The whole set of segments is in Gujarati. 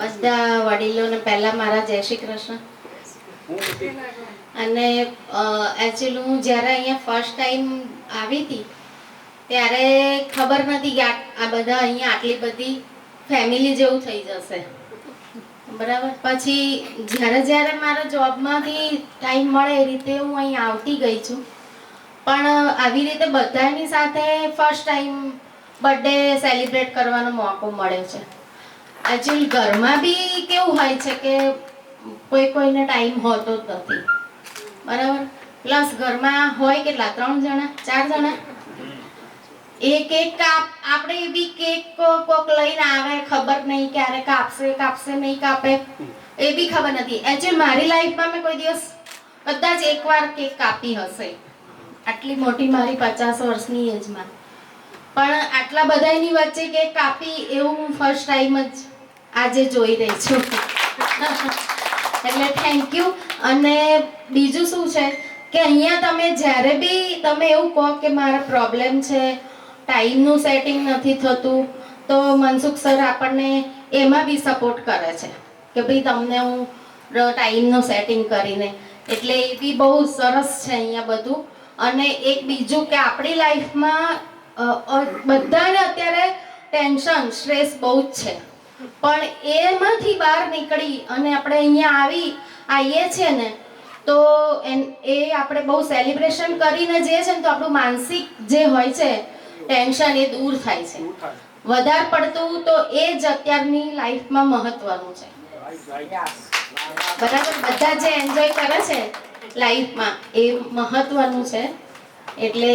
બધા વડીલોને પહેલા મારા જય શ્રી કૃષ્ણ. અને એકચ્યુઅલી હું જ્યારે અહીંયા ફર્સ્ટ ટાઈમ આવી હતી ત્યારે ખબર નથી કે આ બધા અહીંયા આટલી બધી ફેમિલી જેવું થઈ જશે, બરાબર. પછી જ્યારે મારા જોબમાંથી ટાઈમ મળે એ રીતે હું અહીં આવતી ગઈ છું. પણ આવી રીતે બધાની સાથે ફર્સ્ટ ટાઈમ બર્થડે સેલિબ્રેટ કરવાનો મોકો મળ્યો છે. એકચ્યુઅલી ઘરમાં બી કેવું હોય છે કે કોઈને ટાઈમ હોતો જ નથી, બરાબર. પ્લસ ઘરમાં હોય કેટલા 3 જણા 4 જણા, એ કેક આપણે બી કેક કોક લઈને આવે, ખબર નહીં ક્યારે કાપશે નહીં કાપે એ બી ખબર નથી. એકચ્યુઅલી મારી લાઈફમાં મેં કોઈ દિવસ કદાચ એકવાર કેક કાપી હશે, આટલી મોટી મારી 50 વર્ષની એજમાં. પણ આટલા બધાની વચ્ચે કેક કાપી એવું હું ફર્સ્ટ ટાઈમ જ આજે જોઈ રહી છું. એટલે થેન્ક યુ. અને બીજું શું છે કે અહીંયા તમે જ્યારે બી તમે એવું કહો કે મારા પ્રોબ્લેમ છે, ટાઈમનું સેટિંગ નથી થતું, તો મનસુખ સર આપણને એમાં બી સપોર્ટ કરે છે કે ભાઈ તમને હું ટાઈમનું સેટિંગ કરીને, એટલે એ બી બહુ સરસ છે અહીંયા બધું. અને એક બીજું કે આપણી લાઈફમાં બધાને અત્યારે ટેન્શન સ્ટ્રેસ બહુ જ છે, પણ એમાંથી બહાર નીકળી અને આપણે અહીંયા આવીએ છીએ ને તો એ આપણે બહુ સેલિબ્રેશન કરીને જઈએ છીએ ને તો આપણું માનસિક જે હોય છે ટેન્શન એ દૂર થાય છે. વધારે પડતું તો એ જ અત્યારની લાઈફમાં મહત્વનું છે, બરાબર. બધા જે એન્જોય કરે છે લાઈફમાં એ મહત્વનું છે. એટલે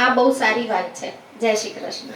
આ બહુ સારી વાત છે. જય શ્રી કૃષ્ણ.